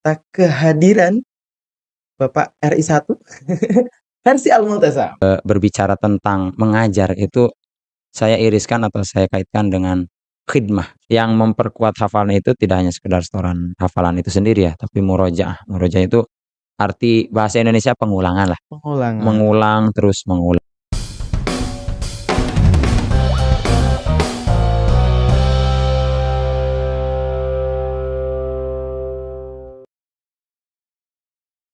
kita kehadiran Bapak RI1 versi Al-Multazam. Berbicara tentang mengajar itu saya iriskan atau saya kaitkan dengan khidmah. Yang memperkuat hafalan itu tidak hanya sekedar setoran hafalan itu sendiri ya, tapi murojaah. Murojaah itu arti bahasa Indonesia pengulangan lah. Pengulangan. Mengulang terus mengulang.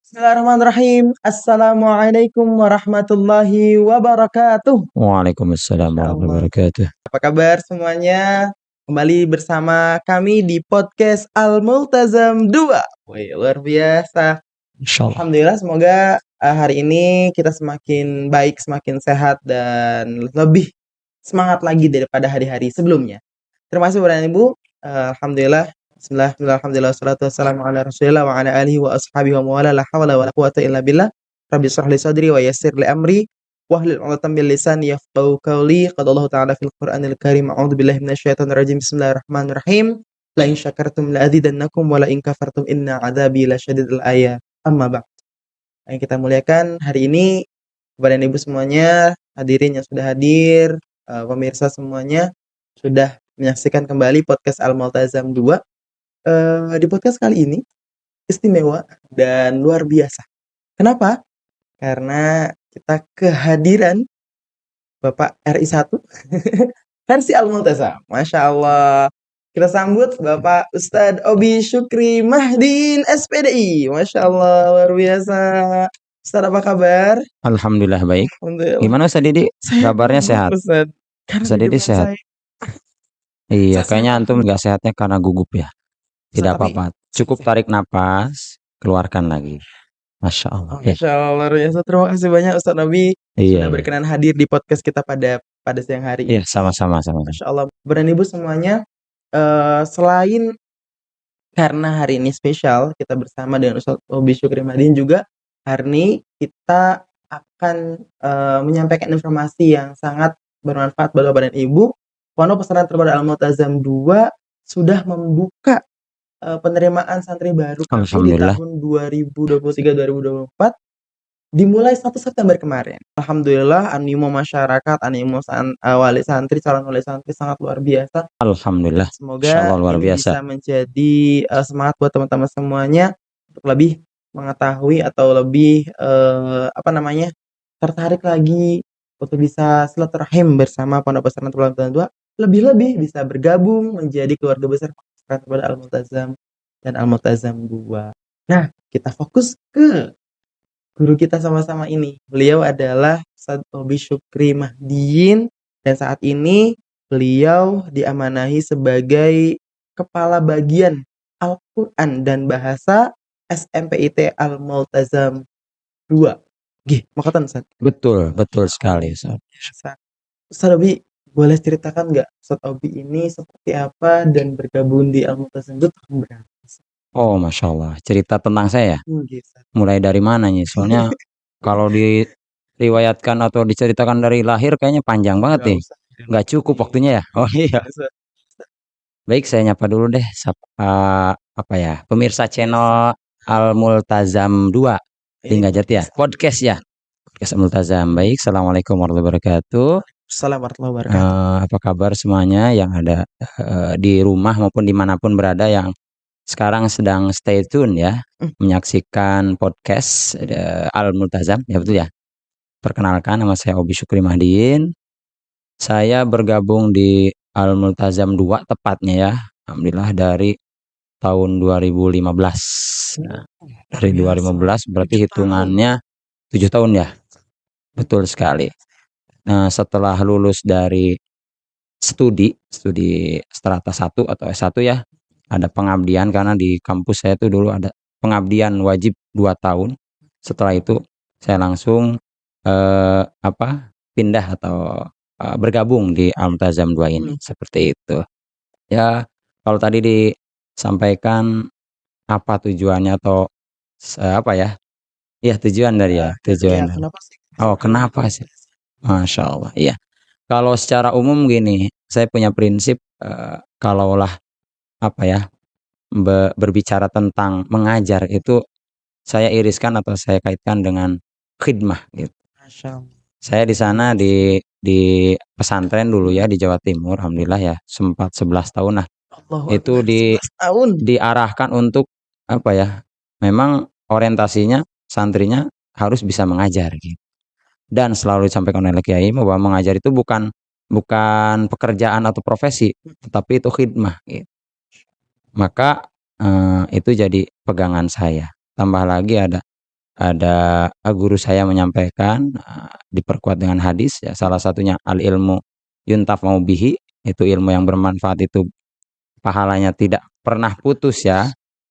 Bismillahirrahmanirrahim. Assalamualaikum warahmatullahi wabarakatuh. Waalaikumsalam Masya warahmatullahi Allah. wabarakatuh. Apa kabar semuanya? Kembali bersama kami di podcast Al-Multazam 2. Wih, luar biasa. Insyaallah. Alhamdulillah, semoga hari ini kita semakin baik, semakin sehat, dan lebih semangat lagi daripada hari-hari sebelumnya. Terima kasih Bapak dan Ibu. Alhamdulillah. Bismillah, alhamdulillah, wassalatu wassalamu ala rasulillah wa ala alihi wa ashabihi wa mawala, la hawla wa la quwata illa billah. Rabbi shrah li sadri wa yassir li amri wahlul 'uqdatam min lisani yafqahu qawli. Qala Allah ta'ala fil Qur'anil Karim, a'udzu billahi minasyaitonir rajim. Bismillahirrahmanirrahim. La in syakartum la azidannakum wa la in kafartum inna 'adzabi lasyadidul ayat. Amma ba'd. Yang kita muliakan hari ini kepada Ibu semuanya, hadirin yang sudah hadir, pemirsa semuanya sudah menyaksikan kembali podcast Al-Multazam 2. Di podcast kali ini istimewa dan luar biasa. Kenapa? Karena kita kehadiran Bapak RI1 versi Al-Multazam. Masya Allah. Kita sambut Bapak Ustadz Obi Syukri Mahdin SPDI. Masya Allah, luar biasa. Ustadz, apa kabar? Alhamdulillah baik. Alhamdulillah. Gimana Ustaz Didi? Kabarnya sehat? Ustadz. Ustaz Didi sehat? Iya, kayaknya antum nggak sehatnya karena gugup ya. Tidak apa-apa. Cukup tarik napas, keluarkan lagi. Masya Allah. Masya Allah, luar biasa. Terima kasih banyak Ustadz Nabi sudah berkenan hadir di podcast kita pada siang hari ini. Iya, sama-sama. Masya Allah. Bapak Ibu semuanya, selain karena hari ini spesial, kita bersama dengan Ustadz Obi Syukri Mahdin juga, hari ini kita akan menyampaikan informasi yang sangat bermanfaat buat Bapak dan Ibu. Pondok Pesantren Terpadu Al-Multazam 2 sudah membuka penerimaan santri baru di tahun 2023-2024 dimulai 1 September kemarin. Alhamdulillah, animo masyarakat, animo wali santri, calon wali santri sangat luar biasa. Alhamdulillah. Semoga luar ini biasa bisa menjadi semangat buat teman-teman semuanya untuk lebih mengetahui atau lebih tertarik lagi untuk bisa silaturahim bersama Pondok Pesantren Terpadu 2, lebih-lebih bisa bergabung menjadi keluarga besar Pesantren Al-Multazam dan Al-Multazam 2. Nah, kita fokus ke guru kita sama-sama ini. Beliau adalah Ustadz Obi Syukri Mahdin, dan saat ini beliau diamanahi sebagai Kepala Bagian Al-Quran dan Bahasa SMPIT Al-Multazam 2. Makatan Ustadz? Betul sekali Ustadz. Ustadz Obi, boleh ceritakan nggak Ustadz Obi ini seperti apa dan bergabung di Al-Multazam 2 tahun berapa? Oh, Masya Allah. Cerita tentang saya? Mulai dari mana nih? Soalnya kalau diriwayatkan atau diceritakan dari lahir kayaknya panjang banget nih. Nggak cukup waktunya ya? Oh iya. Baik, saya nyapa dulu deh. Pemirsa channel Al-Multazam 2. Tinggal ya? Podcast ya? Podcast Al-Multazam. Baik, Assalamualaikum warahmatullahi wabarakatuh. Assalamualaikum warahmatullahi wabarakatuh. Apa kabar semuanya yang ada di rumah maupun dimanapun berada yang sekarang sedang stay tune ya, menyaksikan podcast Al-Multazam, ya betul ya. Perkenalkan, nama saya Obi Syukri Mahdin. Saya bergabung di Al-Multazam 2 tepatnya ya, alhamdulillah dari tahun 2015. Nah, dari 2015 berarti hitungannya 7 tahun ya. Betul sekali. Nah, setelah lulus dari studi strata 1 atau S1 ya, ada pengabdian karena di kampus saya tuh dulu ada pengabdian wajib 2 tahun. Setelah itu saya langsung pindah atau bergabung di Al-Multazam 2 ini. Seperti itu. Ya, kalau tadi disampaikan apa tujuannya atau tujuan dari tujuan. Kenapa sih? Masya Allah. Iya. Kalau secara umum gini, saya punya prinsip kalaulah berbicara tentang mengajar itu saya iriskan atau saya kaitkan dengan khidmah gitu. Masya Allah. Saya di sana di pesantren dulu ya di Jawa Timur, alhamdulillah ya sempat 11 tahun. Nah, Allahu itu Akbar, 11 tahun. diarahkan untuk apa ya? Memang orientasinya santrinya harus bisa mengajar gitu. Dan selalu disampaikan oleh kiai bahwa mengajar itu bukan pekerjaan atau profesi, tetapi itu khidmah gitu. Maka itu jadi pegangan saya. Tambah lagi ada guru saya menyampaikan diperkuat dengan hadis ya, salah satunya al ilmu yuntafa'u bihi, itu ilmu yang bermanfaat itu pahalanya tidak pernah putus ya.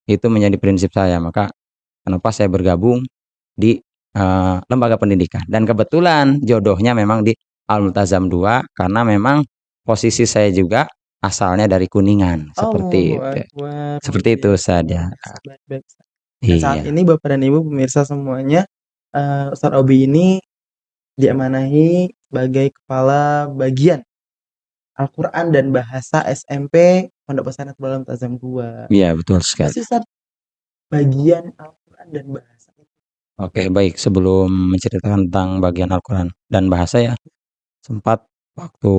Itu menjadi prinsip saya. Maka kenapa saya bergabung di lembaga pendidikan, dan kebetulan jodohnya memang di Al Multazam 2 karena memang posisi saya juga asalnya dari Kuningan seperti Allahu itu. Akbar. Seperti itu saja. Baik. Dan saat Iya. ini Bapak dan Ibu pemirsa semuanya, Ustadz Obi ini diamanahi sebagai kepala bagian Al-Quran dan Bahasa SMP Pondok Pesantren Al Multazam 2. Iya, betul Apa sekali. sih Ustadz bagian Al-Quran dan Bahasa? Oke, baik. Sebelum menceritakan tentang bagian Al-Quran dan bahasa ya, sempat waktu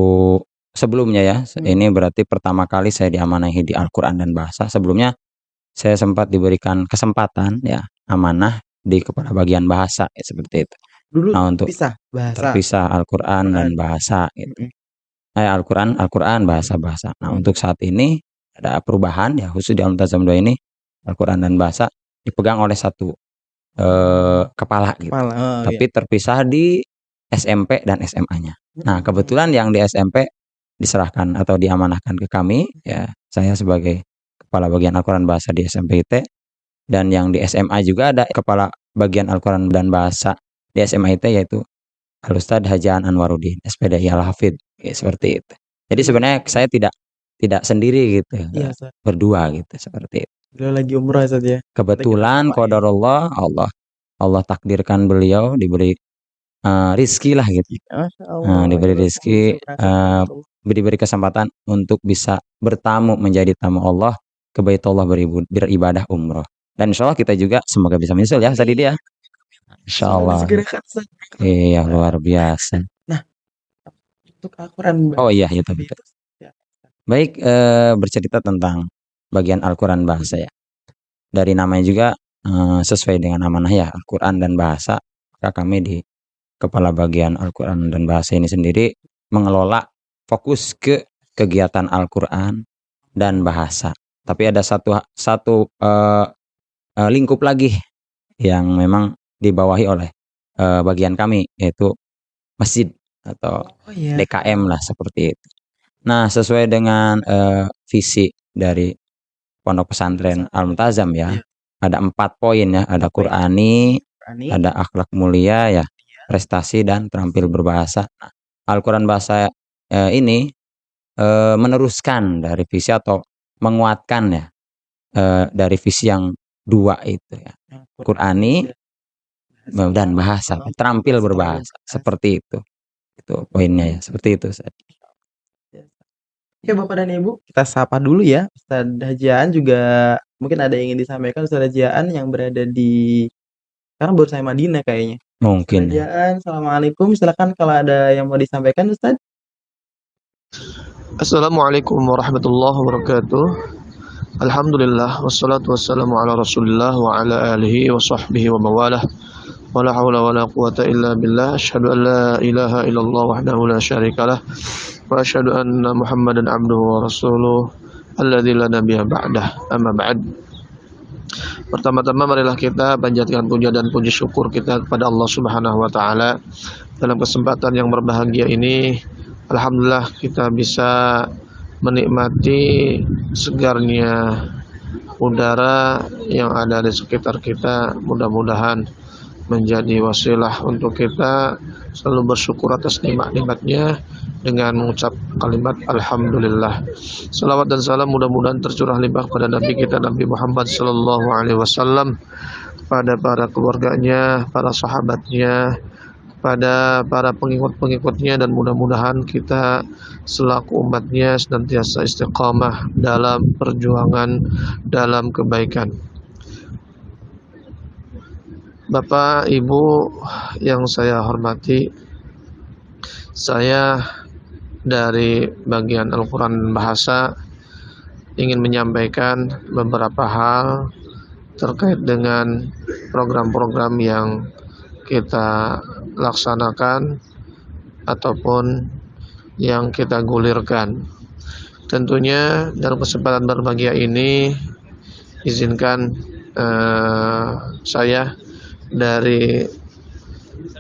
sebelumnya ya, ini berarti pertama kali saya diamanahi di Al-Quran dan bahasa. Sebelumnya saya sempat diberikan kesempatan ya, amanah di kepala bagian bahasa ya, seperti itu. Dulu Nah, untuk bahasa. terpisah Al-Quran dan bahasa gitu. Al-Quran, bahasa. Nah, untuk saat ini ada perubahan ya, khusus di Al-Multazam 2 ini Al-Quran dan bahasa dipegang oleh satu kepala gitu. Tapi terpisah di SMP dan SMA-nya. Nah, kebetulan yang di SMP diserahkan atau diamanahkan ke kami ya, saya sebagai kepala bagian Al-Quran bahasa di SMP IT, dan yang di SMA juga ada kepala bagian Al-Quran dan bahasa di SMA IT yaitu Al-Ustadz Hajan Anwaruddin SPDI Al-Hafidh ya, seperti itu. Jadi sebenarnya saya tidak sendiri gitu, berdua gitu, seperti itu. Beliau lagi umrah saja. Kebetulan qadarullah, Allah takdirkan beliau diberi rizki lah gitu. Diberi rizki, diberi kesempatan untuk bisa bertamu menjadi tamu Allah ke Baitullah beribadah umroh. Dan insya Allah kita juga semoga bisa menyusul ya tadi dia. Insya Allah. Iya, luar biasa. Nah, untuk Al-Quran. Oh iya, itu betul. Baik, bercerita tentang bagian Al-Quran bahasa ya. Dari namanya juga sesuai dengan amanah ya, Al-Quran dan bahasa. Maka kami di kepala bagian Al-Quran dan bahasa ini sendiri mengelola fokus ke kegiatan Al-Quran dan bahasa. Tapi ada satu lingkup lagi yang memang dibawahi oleh bagian kami, yaitu masjid atau DKM lah seperti itu. Nah, sesuai dengan visi dari Pondok Pesantren Al Multazam ya, ada 4 poin ya, ada Qur'ani, ada akhlak mulia ya, prestasi dan terampil berbahasa. Nah, Al-Quran bahasa ini meneruskan dari visi atau menguatkan ya dari visi yang 2 itu ya, Qur'ani dan bahasa, terampil berbahasa, seperti itu poinnya ya, seperti itu. Oke Bapak dan Ibu, kita sapa dulu ya Ustadz Hajan, juga mungkin ada yang ingin disampaikan Ustadz Hajan yang berada di sekarang baru saya Madinah kayaknya. Mungkin. Ustadz Hajan, assalamualaikum, silakan kalau ada yang mau disampaikan Ustadz. Assalamualaikum warahmatullahi wabarakatuh. Alhamdulillah wassalatu wassalamu ala Rasulillah wa ala alihi wa sahbihi wa mawalah. Wala haula wala quwata illa billah. Asyhadu an la ilaha illallah wahdahu la syarikalah wa asyhadu anna Muhammadan abduhu wa rasuluh alladzi la nabiyya ba'dah. Amma ba'd. Pertama-tama marilah kita panjatkan puja dan puji syukur kita kepada Allah Subhanahu wa taala. Dalam kesempatan yang berbahagia ini, alhamdulillah kita bisa menikmati segarnya udara yang ada di sekitar kita. Mudah-mudahan menjadi wasilah untuk kita selalu bersyukur atas nikmat-nikmatnya dengan mengucap kalimat alhamdulillah. Salawat dan salam mudah-mudahan tercurah limpah pada Nabi kita Nabi Muhammad sallallahu alaihi wasallam, pada para keluarganya, para sahabatnya, pada para pengikut-pengikutnya, dan mudah-mudahan kita selaku umatnya senantiasa istiqamah dalam perjuangan dalam kebaikan. Bapak Ibu yang saya hormati, saya dari bagian Al-Quran Bahasa ingin menyampaikan beberapa hal terkait dengan program-program yang kita laksanakan ataupun yang kita gulirkan. Tentunya dalam kesempatan berbahagia ini izinkan saya dari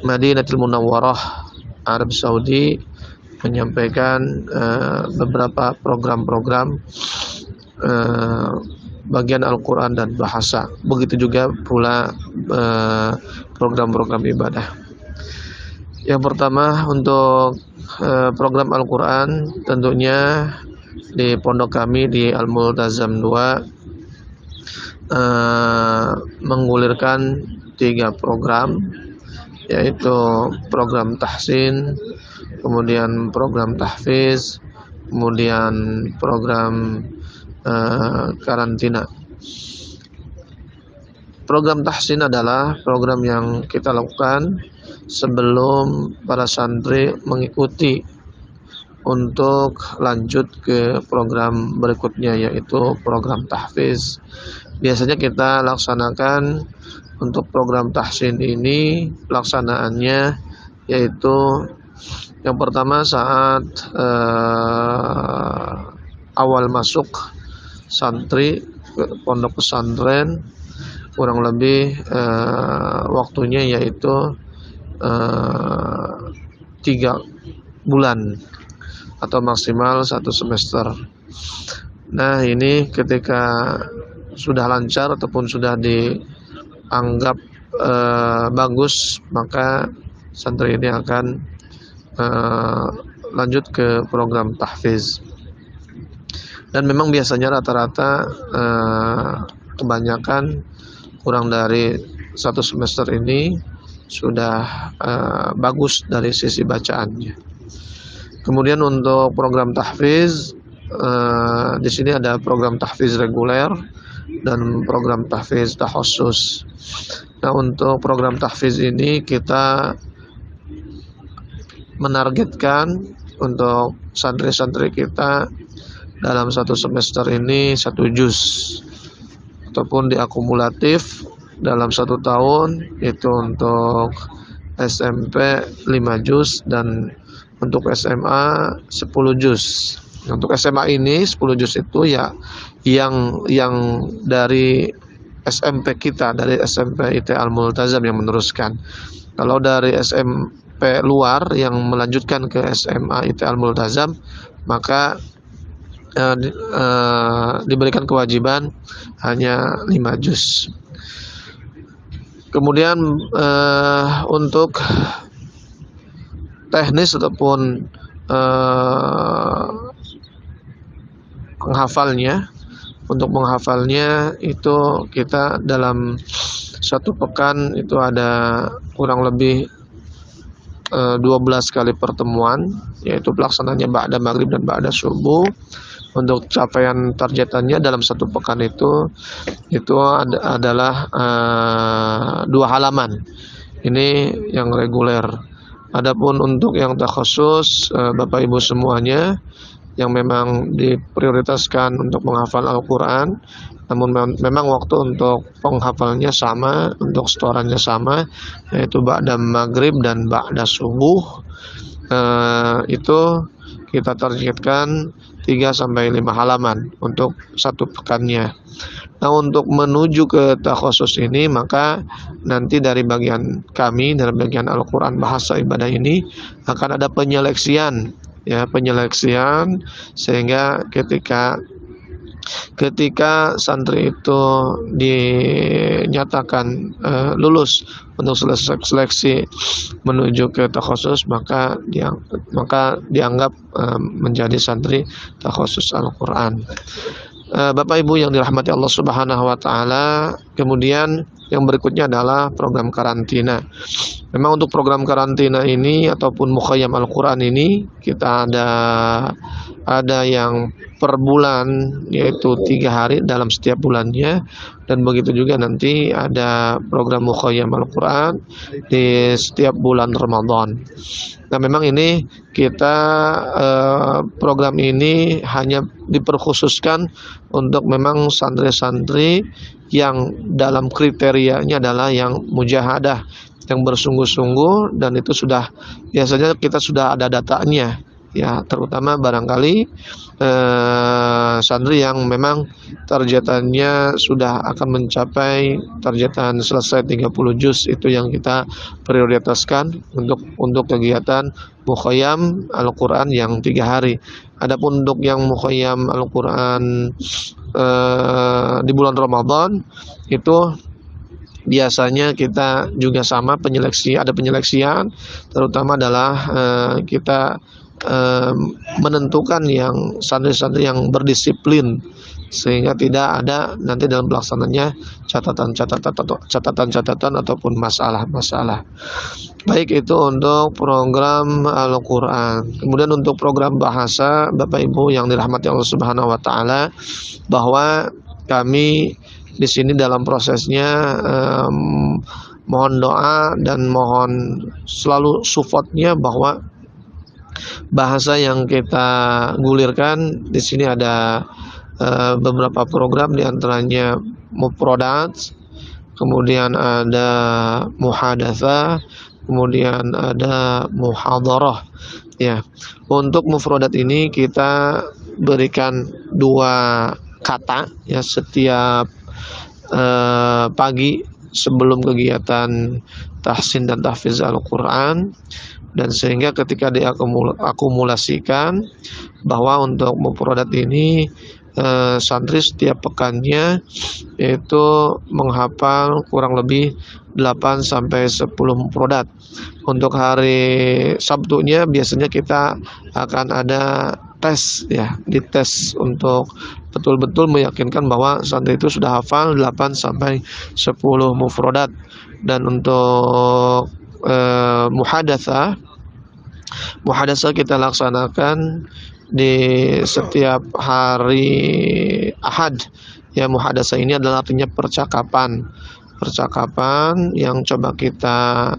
Madinatul Munawwarah, Arab Saudi, menyampaikan beberapa program-program bagian Al-Quran dan bahasa. Begitu juga pula program-program ibadah. Yang pertama untuk program Al-Quran, tentunya di pondok kami di Al-Multazam 2 menggulirkan 3 program, yaitu program tahsin, kemudian program tahfiz, kemudian program karantina. Program tahsin adalah program yang kita lakukan sebelum para santri mengikuti untuk lanjut ke program berikutnya, yaitu program tahfiz. Biasanya kita laksanakan untuk program tahsin ini, pelaksanaannya yaitu yang pertama saat awal masuk santri ke pondok pesantren, kurang lebih waktunya yaitu 3 bulan atau maksimal 1 semester. Nah, ini ketika sudah lancar ataupun sudah dianggap bagus, maka santri ini akan lanjut ke program tahfiz. Dan memang biasanya rata-rata kebanyakan kurang dari 1 semester ini sudah bagus dari sisi bacaannya. Kemudian untuk program tahfiz, di sini ada program tahfiz reguler dan program tahfiz takhusus. Nah, untuk program tahfiz ini kita menargetkan untuk santri-santri kita dalam 1 semester ini 1 juz, ataupun diakumulatif dalam 1 tahun itu untuk SMP 5 juz dan untuk SMA 10 juz. Untuk SMA ini 10 juz itu ya yang dari SMP kita, dari SMP IT Al-Multazam yang meneruskan. Kalau dari SMP luar yang melanjutkan ke SMA IT Al-Multazam, maka diberikan kewajiban hanya 5 juz. Kemudian untuk teknis ataupun menghafalnya itu kita dalam 1 pekan itu ada kurang lebih 12 kali pertemuan, yaitu pelaksananya ba'da maghrib dan ba'da subuh. Untuk capaian targetannya dalam 1 pekan itu adalah 2 halaman. Ini yang reguler. Adapun untuk yang takhusus, Bapak Ibu semuanya yang memang diprioritaskan untuk menghafal Al-Quran, namun memang waktu untuk penghafalnya sama, untuk setorannya sama, yaitu ba'da maghrib dan ba'da subuh. Itu kita targetkan 3-5 halaman untuk 1 pekannya. Nah, untuk menuju ke takhusus ini, maka nanti dari bagian kami, dari bagian Al-Quran Bahasa Ibadah ini akan ada penyeleksian sehingga ketika santri itu dinyatakan lulus untuk seleksi menuju ke takhusus, maka dianggap menjadi santri takhusus Al-Quran. Bapak Ibu yang dirahmati Allah Subhanahu wa taala, kemudian yang berikutnya adalah program karantina. Memang untuk program karantina ini ataupun Mukhayyam Al-Quran ini kita ada yang per bulan, yaitu 3 hari dalam setiap bulannya, dan begitu juga nanti ada program Mukhayyam Al-Quran di setiap bulan Ramadan. Nah, memang ini kita program ini hanya diperkhususkan untuk memang santri-santri yang dalam kriterianya adalah yang mujahadah, yang bersungguh-sungguh, dan itu sudah biasanya kita sudah ada datanya ya, terutama barangkali santri yang memang targetannya sudah akan mencapai targetan selesai 30 juz, itu yang kita prioritaskan untuk kegiatan Mukhayyam Al-Quran yang 3 hari. Adapun untuk yang Mukhayyam Al-Quran di bulan Ramadan itu biasanya kita juga sama ada penyeleksian, terutama adalah kita menentukan yang santri-santri yang berdisiplin, sehingga tidak ada nanti dalam pelaksananya catatan ataupun masalah-masalah. Baik, itu untuk program Al-Quran. Kemudian untuk program bahasa, Bapak Ibu yang dirahmati Allah Subhanahu wa taala, bahwa kami di sini dalam prosesnya mohon doa dan mohon selalu supportnya bahwa bahasa yang kita gulirkan di sini ada beberapa program, diantaranya mufrodat, kemudian ada muhadatsah, kemudian ada muhadharah. Ya, untuk mufrodat ini kita berikan 2 kata ya setiap pagi sebelum kegiatan tahsin dan tahfiz Al-Quran, dan sehingga ketika diakumulasikan bahwa untuk mufrodat ini santri setiap pekannya itu menghafal kurang lebih 8 sampai 10 mufrodat. Untuk hari Sabtunya biasanya kita akan ada tes ya, dites untuk betul-betul meyakinkan bahwa santri itu sudah hafal 8 sampai 10 mufrodat. Dan untuk muhadatsah kita laksanakan di setiap hari Ahad. Ya, muhadatsah ini adalah artinya percakapan yang coba kita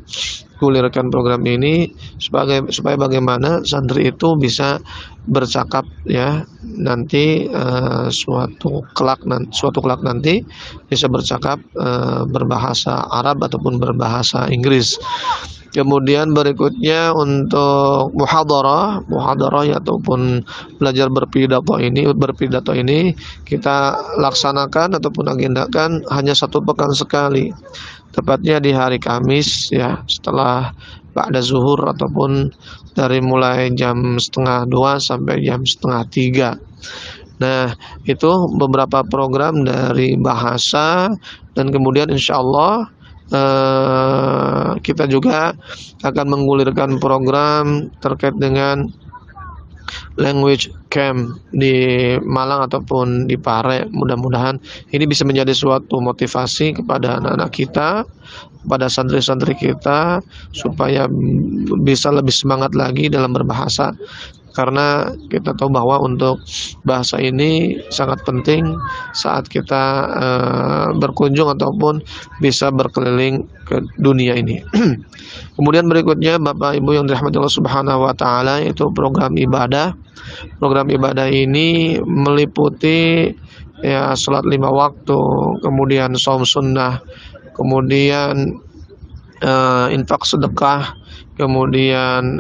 gulirkan program ini supaya bagaimana santri itu bisa bercakap ya, nanti suatu kelak nanti bisa bercakap berbahasa Arab ataupun berbahasa Inggris. Kemudian berikutnya untuk muhadharah ya, ataupun belajar berpidato ini kita laksanakan ataupun agendakan hanya 1 pekan sekali, tepatnya di hari Kamis ya, setelah ba'da zuhur ataupun dari mulai jam 1:30 sampai jam 2:30. Nah, itu beberapa program dari bahasa, dan kemudian insya Allah kita juga akan menggulirkan program terkait dengan language camp di Malang ataupun di Pare. Mudah-mudahan ini bisa menjadi suatu motivasi kepada anak-anak kita, kepada santri-santri kita, supaya bisa lebih semangat lagi dalam berbahasa. Karena kita tahu bahwa untuk bahasa ini sangat penting saat kita berkunjung ataupun bisa berkeliling ke dunia ini. Kemudian berikutnya Bapak Ibu yang dirahmati Allah Subhanahu wa taala, itu program ibadah. Program ibadah ini meliputi ya salat 5 waktu, kemudian shaum sunnah, kemudian infak sedekah, kemudian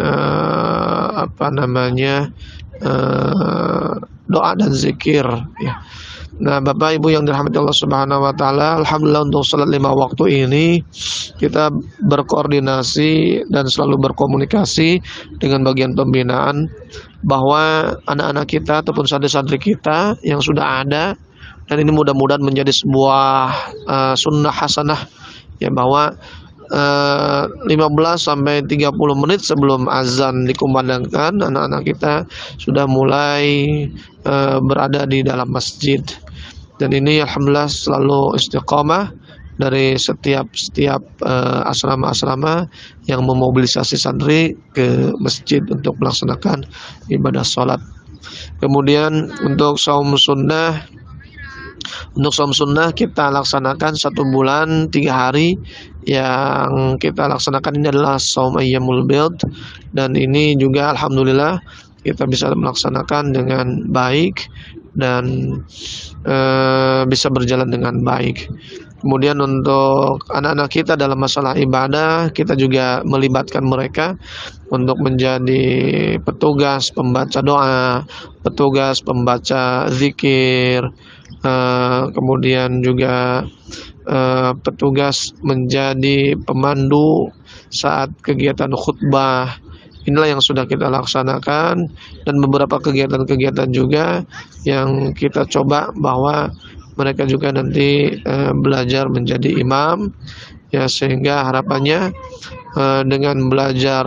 doa dan zikir ya. Nah, Bapak Ibu yang dirahmati Allah Subhanahu wa taala, alhamdulillah untuk salat 5 waktu ini kita berkoordinasi dan selalu berkomunikasi dengan bagian pembinaan bahwa anak-anak kita ataupun santri-santri kita yang sudah ada, dan ini mudah-mudahan menjadi sebuah sunnah hasanah ya, bahwa 15 sampai 30 menit sebelum azan dikumandangkan, anak-anak kita sudah mulai berada di dalam masjid. Dan ini alhamdulillah selalu istiqamah dari setiap asrama-asrama yang memobilisasi santri ke masjid untuk melaksanakan ibadah sholat. Kemudian untuk saum sunnah kita laksanakan 1 bulan 3 hari. Yang kita laksanakan ini adalah saum ayyamul bid, dan ini juga alhamdulillah kita bisa melaksanakan dengan baik dan bisa berjalan dengan baik. Kemudian untuk anak-anak kita dalam masalah ibadah, kita juga melibatkan mereka untuk menjadi petugas pembaca doa, petugas pembaca zikir, kemudian juga petugas menjadi pemandu saat kegiatan khutbah. Inilah yang sudah kita laksanakan, dan beberapa kegiatan-kegiatan juga yang kita coba bahwa mereka juga nanti belajar menjadi imam, ya, sehingga harapannya dengan belajar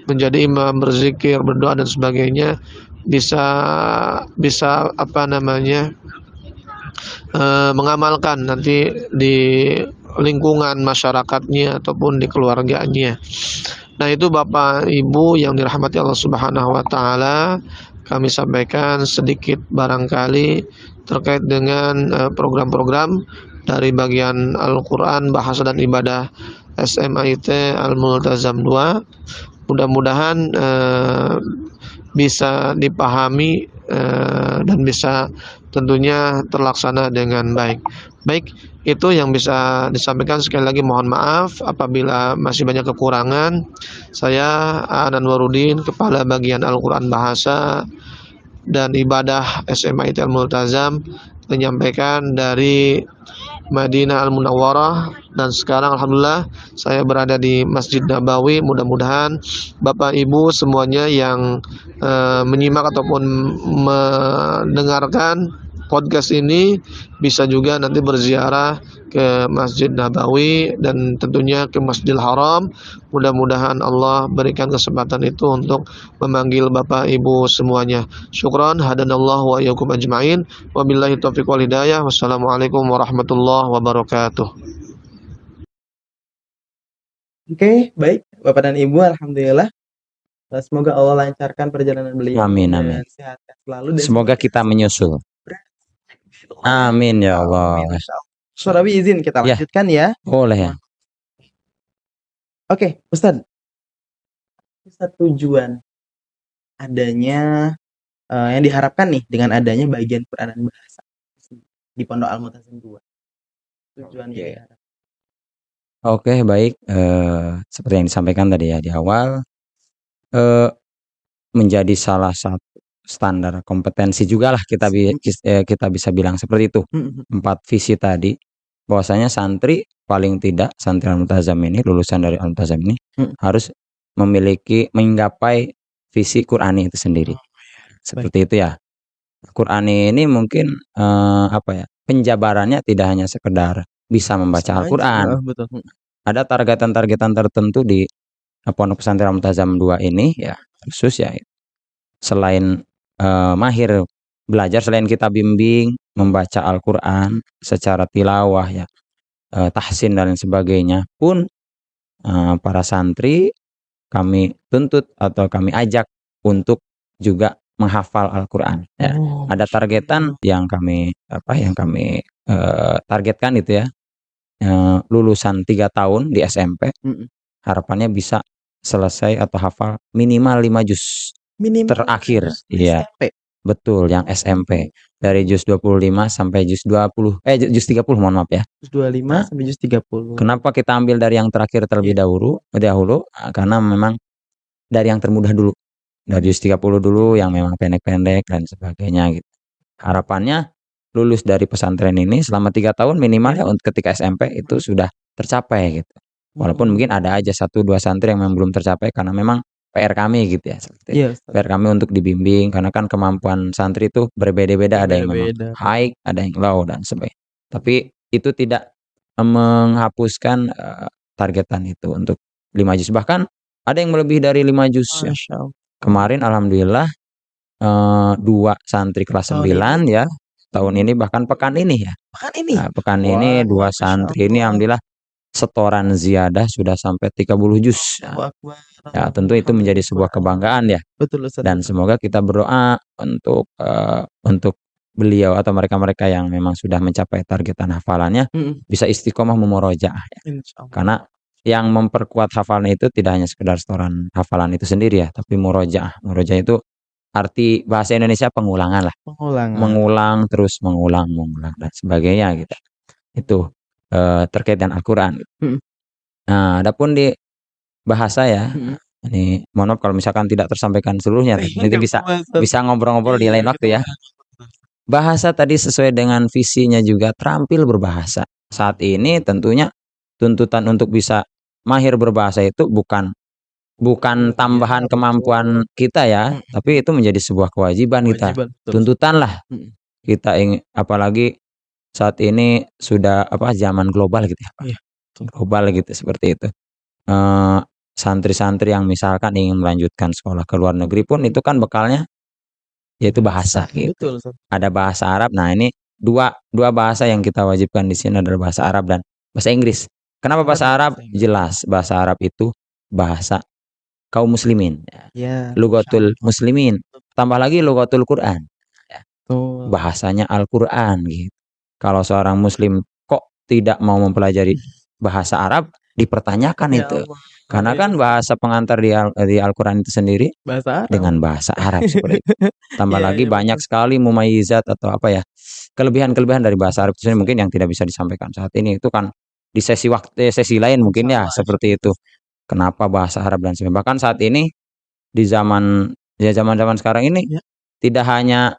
menjadi imam, berzikir, berdoa dan sebagainya bisa mengamalkan nanti di lingkungan masyarakatnya ataupun di keluarganya. Nah, itu Bapak Ibu yang dirahmati Allah Subhanahu wa taala, kami sampaikan sedikit barangkali terkait dengan program-program dari bagian Al-Qur'an Bahasa dan Ibadah SMIT Al-Multazam 2. Mudah-mudahan bisa dipahami dan bisa tentunya terlaksana dengan baik. Baik, itu yang bisa disampaikan. Sekali lagi mohon maaf apabila masih banyak kekurangan. Saya Anwarudin, Kepala Bagian Al-Quran Bahasa dan Ibadah SMIT Al-Multazam, menyampaikan dari Madinah Al-Munawwarah, dan sekarang alhamdulillah saya berada di Masjid Nabawi. Mudah-mudahan Bapak Ibu semuanya yang menyimak ataupun mendengarkan podcast ini bisa juga nanti berziarah ke Masjid Nabawi dan tentunya ke Masjidil Haram. Mudah-mudahan Allah berikan kesempatan itu untuk memanggil Bapak Ibu semuanya. Syukran, hadanallahu wa iyyakum ajmain. Wabillahi taufiq wal hidayah. Wassalamualaikum warahmatullahi wabarakatuh. Oke, baik Bapak dan Ibu, alhamdulillah. Semoga Allah lancarkan perjalanan beliau Amin, dan amin. sehat selalu, dan Semoga kita menyusul. Amin ya Allah. Amin, insya Allah. Surabi izin kita Ya. lanjutkan ya. Boleh ya. Oke, Ustadz, tujuan adanya yang diharapkan nih dengan adanya bagian Quran dan bahasa di Pondok Al-Multazam 2. Tujuan yang diharapkan. Oke, baik. Seperti yang disampaikan tadi ya di awal, menjadi salah satu standar kompetensi juga lah kita bisa bilang seperti itu. 4 visi tadi, bahwasanya santri paling tidak santri Al-Multazam ini, lulusan dari Al-Multazam ini harus menggapai visi Qur'ani itu sendiri. Seperti itu ya. Qur'ani ini mungkin penjabarannya tidak hanya sekedar bisa membaca Al-Qur'an. Ada targetan-targetan tertentu di Pondok Pesantren Al-Multazam 2 ini ya, khusus ya. Selain mahir belajar, selain kita bimbing membaca Al-Qur'an secara tilawah ya, tahsin dan sebagainya pun, para santri kami tuntut atau kami ajak untuk juga menghafal Al-Qur'an ya. Ada targetan yang kami targetkan itu ya. Lulusan 3 tahun di SMP, harapannya bisa selesai atau hafal minimal 5 juz terakhir. Iya. Betul, yang SMP. Dari juz 25 sampai juz 30, mohon maaf ya. Juz 25 sampai juz 30. Kenapa kita ambil dari yang terakhir terlebih dahulu? Karena memang dari yang termudah dulu. Dari juz 30 dulu yang memang pendek-pendek dan sebagainya gitu. Harapannya lulus dari pesantren ini selama 3 tahun minimal ya, untuk ketika SMP itu sudah tercapai gitu. Walaupun mungkin ada aja 1-2 santri yang memang belum tercapai karena memang PR kami gitu ya. PR kami untuk dibimbing, karena kan kemampuan santri itu berbeda-beda, ada yang memang high, ada yang low dan sebagainya. Tapi itu tidak menghapuskan targetan itu untuk 5 juz. Bahkan ada yang melebihi dari 5 juz ya. Kemarin alhamdulillah 2 santri kelas 9 ya tahun ini bahkan pekan ini ya. Pekan ini. Pekan ini Wah, 2 Masya santri ini Allah. alhamdulillah setoran ziyadah sudah sampai 30 juz. Allahu Akbar. Ya tentu itu menjadi sebuah kebanggaan ya. Betul Ustaz. Dan semoga kita berdoa untuk beliau atau mereka-mereka yang memang sudah mencapai targetan hafalannya bisa istiqomah memurojaah ya. Insyaallah. Karena yang memperkuat hafalan itu tidak hanya sekedar setoran hafalan itu sendiri ya, tapi murojaah. Murojaah itu arti bahasa Indonesia pengulangan lah. Mengulang terus mengulang dan sebagainya gitu. Itu terkait dengan Al-Qur'an. Nah, adapun di bahasa ya, ini mohon maaf kalau misalkan tidak tersampaikan seluruhnya, nanti bisa ngobrol-ngobrol di lain waktu ya. Bahasa tadi sesuai dengan visinya juga terampil berbahasa. Saat ini tentunya tuntutan untuk bisa mahir berbahasa itu bukan tambahan kemampuan kita ya, tapi itu menjadi sebuah kewajiban kita. Tuntutan lah. Kita ingin, apalagi saat ini sudah zaman global gitu ya. Global gitu seperti itu. Santri-santri yang misalkan ingin melanjutkan sekolah ke luar negeri pun itu kan bekalnya yaitu bahasa gitu. Ada bahasa Arab. Nah, ini dua bahasa yang kita wajibkan di sini adalah bahasa Arab dan bahasa Inggris. Kenapa bahasa Arab? Jelas, bahasa Arab itu bahasa kaum muslimin. Ya. Lugatul muslimin. Tambah lagi lugatul Quran. Bahasanya Al-Qur'an gitu. Kalau seorang muslim kok tidak mau mempelajari bahasa Arab, dipertanyakan itu. Karena kan bahasa pengantar di Al-Qur'an itu sendiri bahasa Arab. Dengan bahasa Arab seperti itu. Tambah lagi banyak sekali mumayyizat atau apa ya, kelebihan-kelebihan dari bahasa Arab itu sendiri mungkin yang tidak bisa disampaikan saat ini. Itu kan di sesi lain mungkin ya seperti itu. Kenapa bahasa Arab dan sebagainya. Bahkan saat ini di zaman sekarang ini tidak hanya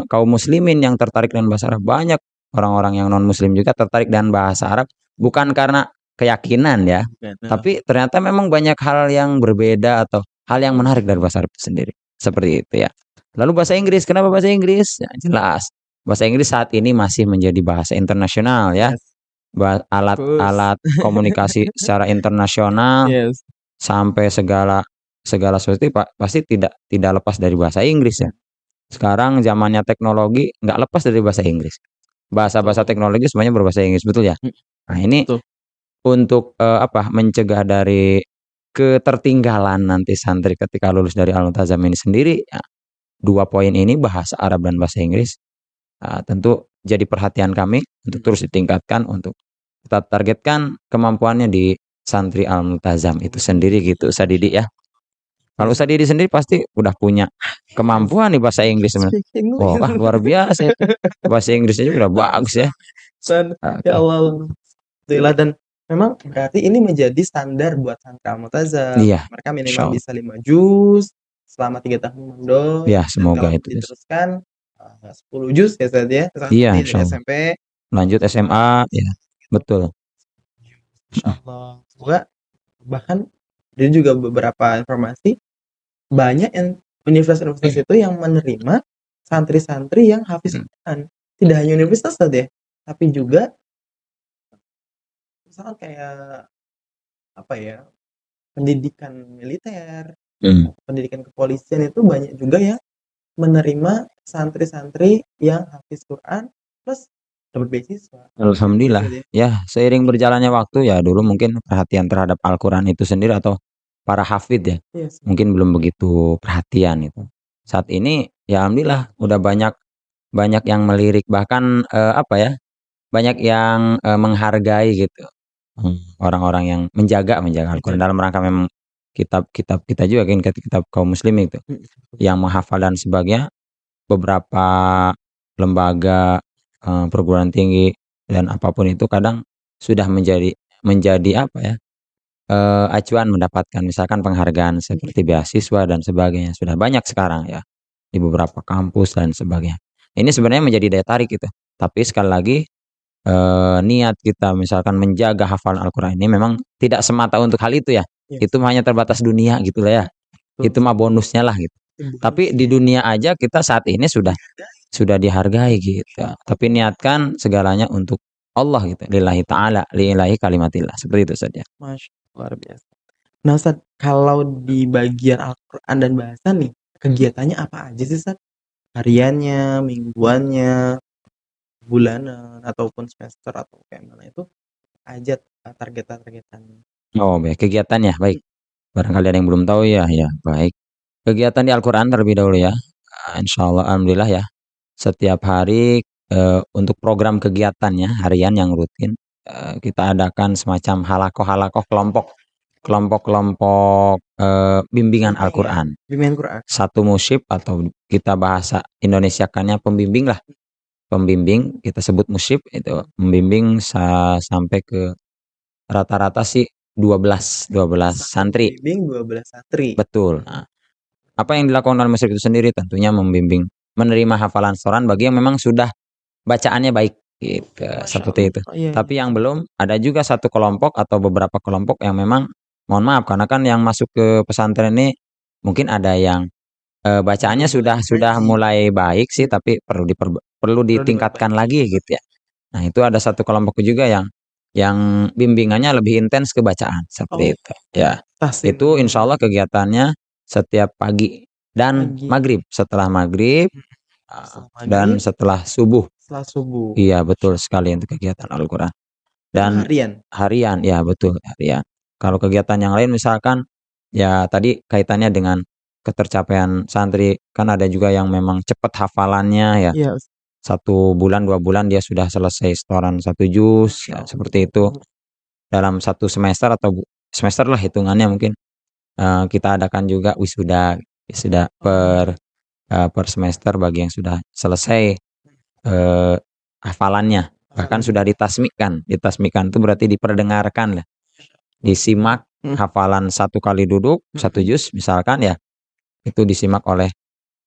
kaum muslimin yang tertarik dengan bahasa Arab, banyak orang-orang yang non muslim juga tertarik dengan bahasa Arab, bukan karena keyakinan ya, tapi ternyata memang banyak hal yang berbeda atau hal yang menarik dari bahasa Arab itu sendiri. Seperti itu ya. Lalu bahasa Inggris, kenapa bahasa Inggris? Ya, jelas. Bahasa Inggris saat ini masih menjadi bahasa internasional ya. Alat komunikasi secara internasional sampai segala sesuatu pasti tidak lepas dari bahasa Inggris ya. Sekarang zamannya teknologi nggak lepas dari bahasa Inggris. Bahasa-bahasa teknologi semuanya berbahasa Inggris, betul ya? Nah, ini untuk mencegah dari ketertinggalan nanti santri ketika lulus dari Al-Multazam ini sendiri ya, 2 poin ini bahasa Arab dan bahasa Inggris tentu jadi perhatian kami untuk terus ditingkatkan, untuk kita targetkan kemampuannya di santri Al-Multazam itu sendiri gitu Ustaz Didi ya. Kalau Ustaz Didi sendiri pasti udah punya kemampuan di bahasa Inggris sebenarnya. Wah, luar biasa itu. Bahasa Inggrisnya juga udah bagus ya. Ya Allah. Alhamdulillah, dan memang berarti ini menjadi standar buat santri Al-Multazam. Iya. Mereka minimal bisa 5 juz selama 3 tahun mondok. Ya, semoga itu diteruskan 10 juz ya Ustaz ya. Iya, dari SMP lanjut SMA ya. Betul. Insyaallah. Semoga bahkan ada juga beberapa informasi banyak universitas itu yang menerima santri-santri yang hafiz Quran. Tidak hanya universitas saja, tapi juga misalkan kayak apa ya, pendidikan militer, pendidikan kepolisian itu banyak juga yang menerima santri-santri yang hafiz Quran plus dapat beasiswa. Alhamdulillah ya, seiring berjalannya waktu ya, dulu mungkin perhatian terhadap Al-Quran itu sendiri atau para hafid ya mungkin belum begitu perhatian itu. Saat ini ya alhamdulillah udah banyak yang melirik, bahkan banyak yang menghargai gitu orang-orang yang menjaga Al-Quran dalam rangka memang kitab kita juga kan, kitab kaum muslim itu yang menghafal dan sebagainya. Beberapa lembaga perguruan tinggi dan apapun itu kadang sudah menjadi acuan mendapatkan misalkan penghargaan seperti beasiswa dan sebagainya. Sudah banyak sekarang ya di beberapa kampus dan sebagainya. Ini sebenarnya menjadi daya tarik gitu. Tapi sekali lagi niat kita misalkan menjaga hafalan Al-Quran ini memang tidak semata untuk hal itu ya. Itu hanya terbatas dunia gitu lah ya. Itu mah bonusnya lah gitu. Tapi di dunia aja kita saat ini sudah dihargai gitu. Tapi niatkan segalanya untuk Allah gitu. Lillahi ta'ala, lillahi kalimatillah. Seperti itu saja. Masya Allah, luar biasa. Nah Ustaz, kalau di bagian Al-Quran dan bahasa nih, kegiatannya apa aja sih Ustaz? hariannya, mingguannya, bulanan, ataupun semester atau kayak mana itu aja target-targetannya. Oh, baik. Kegiatan ya, baik. Barangkali ada yang belum tahu ya, ya, baik. Kegiatan di Al-Quran terlebih dahulu ya. Insya Allah, alhamdulillah ya. Setiap hari untuk program kegiatannya harian yang rutin kita adakan semacam halakoh kelompok bimbingan Al-Quran. Bimbingan Quran. Satu musyib atau kita bahasa Indonesiakannya pembimbing lah. Pembimbing kita sebut musyib itu membimbing sampai ke rata-rata sih 12 santri. Bimbing 12 santri. Betul. Nah, apa yang dilakukan oleh musyib itu sendiri tentunya membimbing menerima hafalan Quran bagi yang memang sudah bacaannya baik gitu, seperti itu. Tapi yang belum ada juga satu kelompok atau beberapa kelompok yang memang mohon maaf karena kan yang masuk ke pesantren ini mungkin ada yang bacaannya sudah mulai baik sih tapi perlu ditingkatkan lagi gitu ya. Nah, itu ada satu kelompok juga yang bimbingannya lebih intens ke bacaan seperti itu. Ya. Itu insya Allah kegiatannya setiap pagi dan maghrib, setelah maghrib dan setelah subuh. Iya, betul sekali untuk kegiatan Al-Quran. Dan harian, ya betul, harian. Kalau kegiatan yang lain misalkan ya tadi kaitannya dengan ketercapaian santri, kan ada juga yang memang cepat hafalannya ya. 1 bulan 2 bulan dia sudah selesai setoran 1 juz ya, seperti itu. Dalam 1 semester atau semester lah hitungannya mungkin kita adakan juga wisuda per semester bagi yang sudah selesai hafalannya, bahkan sudah ditasmikkan itu berarti diperdengarkan lah, disimak hafalan 1 kali duduk 1 juz misalkan ya, itu disimak oleh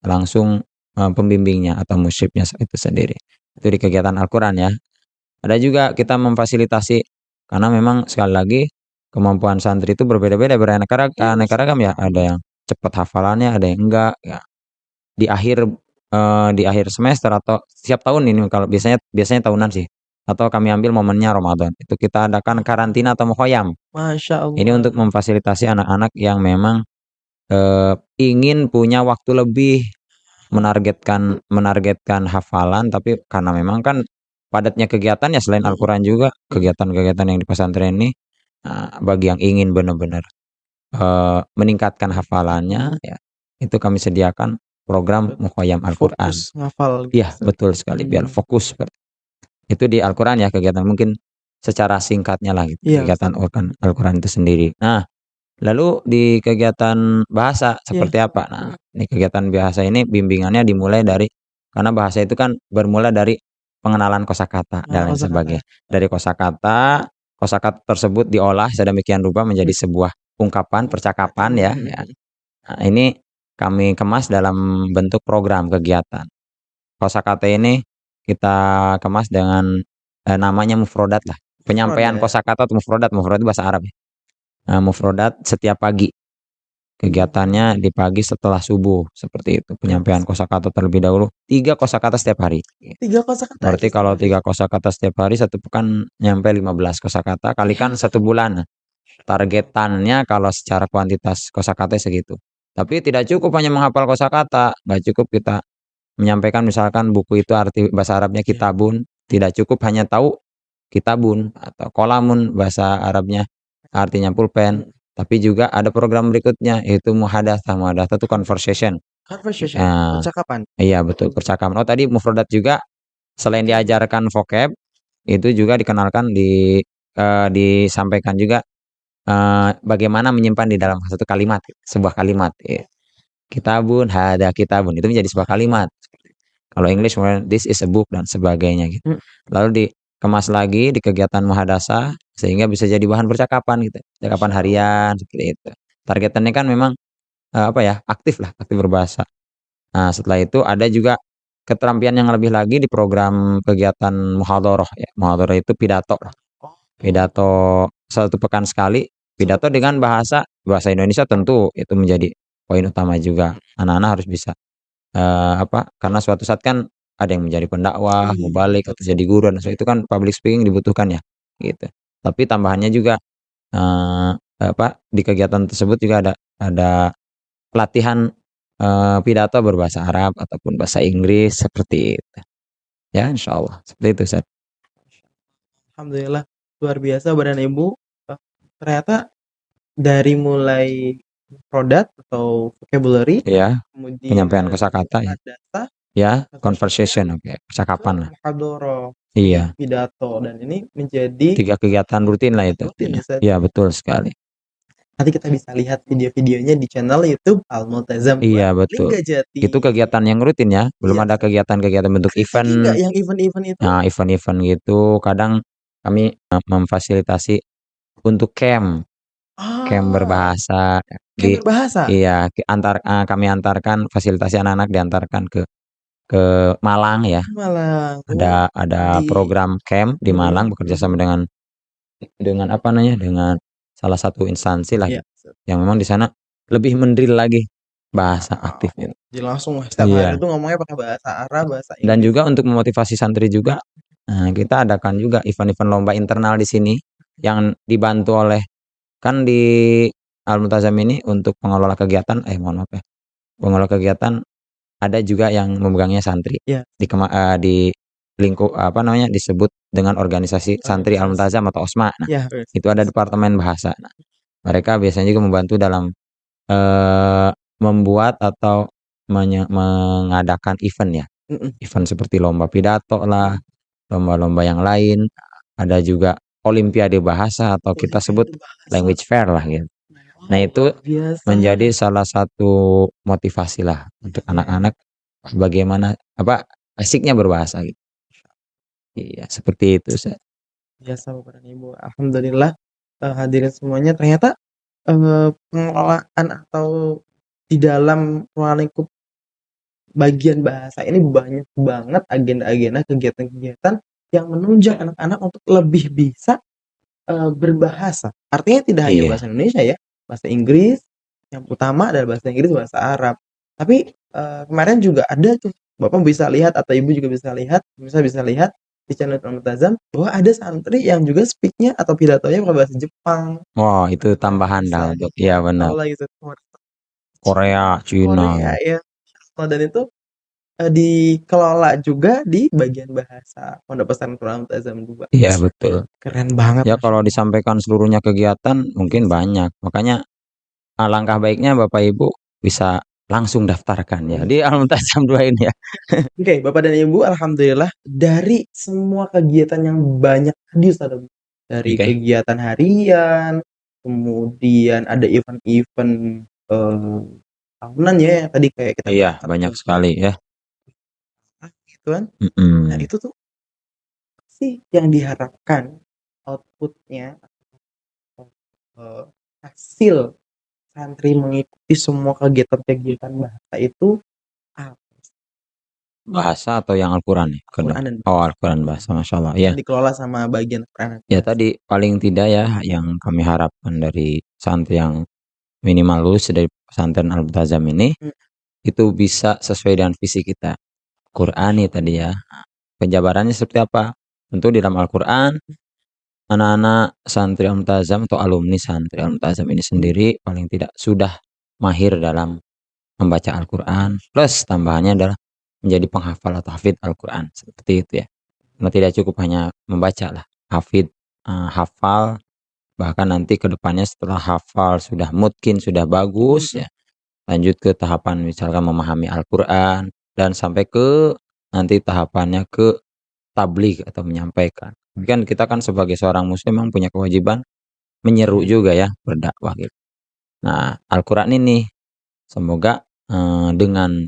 langsung pembimbingnya atau musyibnya itu sendiri. Itu di kegiatan Al-Quran ya. Ada juga kita memfasilitasi karena memang sekali lagi kemampuan santri itu berbeda-beda, beraneka ragam ya. Ada yang cepat hafalannya, ada yang enggak ya. Di akhir semester atau setiap tahun ini kalau biasanya tahunan sih. Atau kami ambil momennya Ramadan. Itu kita adakan karantina atau mukhoyam. Masya Allah. Ini untuk memfasilitasi anak-anak yang memang ingin punya waktu lebih menargetkan hafalan, tapi karena memang kan padatnya kegiatan ya selain Al-Quran juga kegiatan-kegiatan yang di pesantren ini bagi yang ingin benar-benar meningkatkan hafalannya ya, itu kami sediakan program mukhoyam Al-Quran. Iya, betul sekali, biar fokus. Itu di Al-Quran ya kegiatan mungkin secara singkatnya lah gitu, kegiatan Al-Quran itu sendiri. Nah, lalu di kegiatan bahasa seperti apa? Nah, ini kegiatan bahasa ini bimbingannya dimulai dari karena bahasa itu kan bermula dari pengenalan kosakata dan lain sebagainya. Dari kosakata tersebut diolah sedemikian rupa menjadi sebuah ungkapan percakapan ya. Nah, ini kami kemas dalam bentuk program kegiatan. Kosakata ini kita kemas dengan namanya mufrodat lah. Penyampaian kosakata atau mufrodat itu bahasa Arab ya. Mufrodat setiap pagi. Kegiatannya di pagi setelah subuh seperti itu. Penyampaian kosakata terlebih dahulu 3 kosakata setiap hari. 3 kosakata. Berarti kalau 3 kosakata setiap hari 1 pekan nyampe 15 kosakata kalikan 1 bulan. Targetannya kalau secara kuantitas kosakata segitu. Tapi tidak cukup hanya menghafal kosakata, nggak cukup kita menyampaikan misalkan buku itu arti bahasa Arabnya kitabun, tidak cukup hanya tahu kitabun atau kolamun bahasa Arabnya artinya pulpen, tapi juga ada program berikutnya yaitu muhadatsah itu conversation. Percakapan. Iya betul, percakapan. Oh tadi mufrodat juga selain diajarkan vocab itu juga dikenalkan disampaikan juga bagaimana menyimpan di dalam satu kalimat, sebuah kalimat. Kitabun, hada kitabun itu menjadi sebuah kalimat. Kalau English this is a book dan sebagainya gitu. Lalu dikemas lagi di kegiatan muhadatsah sehingga bisa jadi bahan percakapan gitu. Percakapan harian seperti itu. Targetannya kan memang aktif berbahasa. Nah, setelah itu ada juga keterampilan yang lebih lagi di program kegiatan muhadharah ya. Muhadharah itu pidato. Pidato 1 pekan sekali, pidato dengan bahasa Indonesia tentu itu menjadi poin utama juga. Anak-anak harus bisa karena suatu saat kan ada yang menjadi pendakwah, mubalik atau jadi guru dan itu kan public speaking dibutuhkan ya gitu. Tapi tambahannya juga di kegiatan tersebut juga ada pelatihan pidato berbahasa Arab ataupun bahasa Inggris seperti itu. Ya, insya Allah seperti itu, Ustaz. Alhamdulillah luar biasa Bapak dan Ibu. Ternyata dari mulai produk atau vocabulary, Ya, penyampaian kemudian kosakata ya. data, Ya, conversation, oke, percakapan lah. muhadharah, Iya, pidato, dan ini menjadi 3 kegiatan rutin lah itu. rutin ya, Ustaz. Iya, betul sekali. Nanti kita bisa lihat video-videonya di channel YouTube Al-Multazam. Iya, betul. Linggajati. Itu kegiatan yang rutin ya, belum Iya. ada kegiatan-kegiatan bentuk Ada lagi event. nggak yang event-event itu? Nah, event-event gitu, kadang kami memfasilitasi untuk camp berbahasa Camp di berbahasa. iya, kami antarkan, fasilitasi anak-anak diantarkan ke Malang ya. Malang. Ada program camp di Malang bekerja sama dengan apa namanya, dengan salah satu instansi lah, Iya. yang memang di sana lebih mendrill lagi bahasa aktif gitu. Jadi langsung setiap hari itu ngomongnya pakai bahasa Arab, bahasa Inggris. Dan juga untuk memotivasi santri juga, kita adakan juga event-event lomba internal di sini yang dibantu oleh, kan di Al-Multazam ini untuk pengelola kegiatan, pengelola kegiatan ada juga yang memegangnya santri. Iya. Di lingkup disebut dengan organisasi santri Al-Multazam atau OSMA. Nah, Iya. itu ada departemen bahasa. Nah, mereka biasanya juga membantu dalam membuat atau mengadakan event ya. Event seperti lomba pidato lah, lomba-lomba yang lain. Ada juga olimpiade bahasa atau kita sebut language fair lah gitu. Nah, itu menjadi salah satu motivasi lah untuk anak-anak bagaimana asiknya berbahasa gitu. Iya, seperti itu, Ustaz. Biasa Bapak dan Ibu. Alhamdulillah hadirin semuanya, ternyata pengelolaan atau di dalam ruang lingkup bagian bahasa ini banyak banget agenda-agenda, kegiatan-kegiatan yang menunjang anak-anak untuk lebih bisa berbahasa. Artinya tidak hanya bahasa Indonesia ya, bahasa Inggris, yang utama adalah bahasa Inggris, bahasa Arab. Tapi kemarin juga ada tuh, Bapak bisa lihat atau Ibu juga bisa lihat di channel Al-Multazam bahwa ada santri yang juga speak-nya atau pidatonya pakai bahasa Jepang. Oh, itu tambahan dah untuk, iya benar. Korea, Cina. Ya. Dan itu dikelola juga di bagian bahasa Pondok Pesantren Al-Multazam juga. Iya, betul. Keren banget. Ya, kalau disampaikan seluruhnya kegiatan mungkin banyak. Makanya alangkah baiknya Bapak Ibu bisa langsung daftarkan ya di Al-Multazam 2 ini ya. Oke, Bapak dan Ibu, alhamdulillah dari semua kegiatan yang banyak dari kegiatan harian, kemudian ada event-event tahunan ya yang tadi kayak kita. Iya, banyak sekali ya. Gitu kan? Nah, itu tuh sih yang diharapkan outputnya, hasil santri mengikuti semua kegiatan-kegiatan bahasa itu apa? Bahasa atau yang Al-Quran ya? Al-Quran bahasa, Masya Allah ya. Dikelola sama bagian Al-Quran. Ya, tadi paling tidak ya yang kami harapkan dari santri yang minimal lulus dari pesantren Al-Multazam ini, itu bisa sesuai dengan visi kita Qur'ani tadi ya. Penjabarannya seperti apa? Tentu di dalam Al-Quran, anak-anak santri Al-Multazam atau alumni santri Al-Multazam ini sendiri paling tidak sudah mahir dalam membaca Al-Quran, plus tambahannya adalah menjadi penghafal atau hafid Al-Quran, seperti itu ya. Karena tidak cukup hanya membaca lah, hafid, hafal, bahkan nanti ke depannya setelah hafal sudah mungkin sudah bagus ya, lanjut ke tahapan misalkan memahami Al-Quran, dan sampai ke nanti tahapannya ke tabligh atau menyampaikan. Kan kita kan sebagai seorang muslim memang punya kewajiban menyeru juga ya, berdakwah gitu. Nah, Al-Quran ini semoga dengan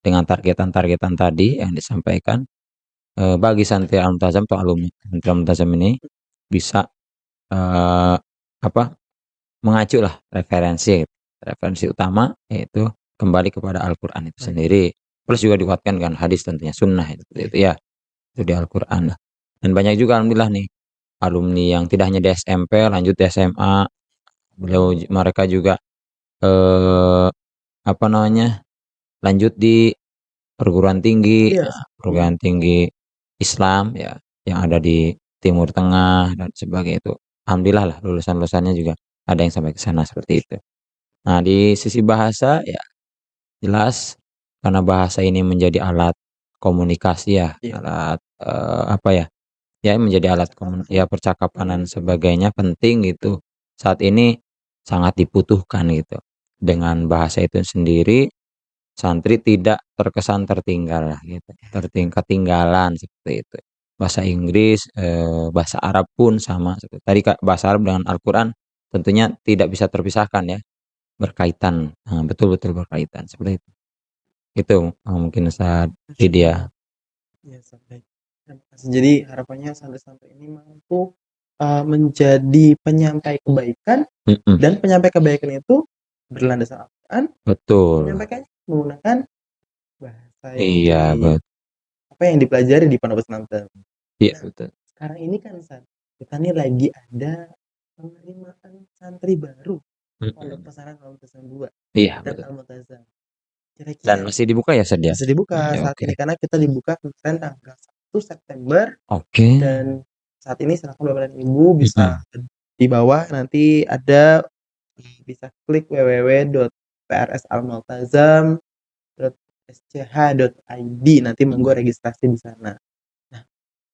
dengan targetan-targetan tadi yang disampaikan, bagi santri Al-Multazam atau alumni santri Al-Multazam ini bisa mengacu lah referensi utama, yaitu kembali kepada Al-Quran itu sendiri, plus juga dikuatkan dengan hadis tentunya, sunnah itu ya, itu di Al-Quran lah. Dan banyak juga alhamdulillah nih alumni yang tidak hanya di SMP lanjut di SMA, mereka juga lanjut di perguruan tinggi, perguruan tinggi Islam ya, yang ada di Timur Tengah dan sebagainya itu. Alhamdulillah lah lulusan-lulusannya juga ada yang sampai ke sana seperti itu. Nah, di sisi bahasa ya jelas karena bahasa ini menjadi alat komunikasi ya, Iya. alat apa ya? Ya menjadi alat ya percakapan dan sebagainya penting gitu. Saat ini sangat dibutuhkan gitu. Dengan bahasa itu sendiri santri tidak terkesan tertinggal lah gitu. Ketinggalan seperti itu. Bahasa Inggris, bahasa Arab pun sama. Tadi bahasa Arab dengan Al-Quran tentunya tidak bisa terpisahkan ya, berkaitan, betul-betul berkaitan seperti itu. Itu mungkin saat dia. Ya, sampai. Jadi harapannya santri-santri ini mampu menjadi penyampai kebaikan dan penyampai kebaikan itu berlandaskan Al-Quran. Betul. Menyampaikannya menggunakan bahasa Iya, betul. apa yang dipelajari di pondok pesantren. Iya, betul. Sekarang ini kan kita nih lagi ada penerimaan santri baru pondok pesantren Al-Multazam 2 Iya, dan betul. Al-Multazam. Dan masih dibuka ya Sadia? Masih dibuka saat ini karena kita dibuka kemarin tanggal 1 September. Dan saat ini silakan Bapak dan Ibu bisa di bawah nanti ada bisa klik www.prsalmultazam.sch.id nanti monggo registrasi di sana. Nah,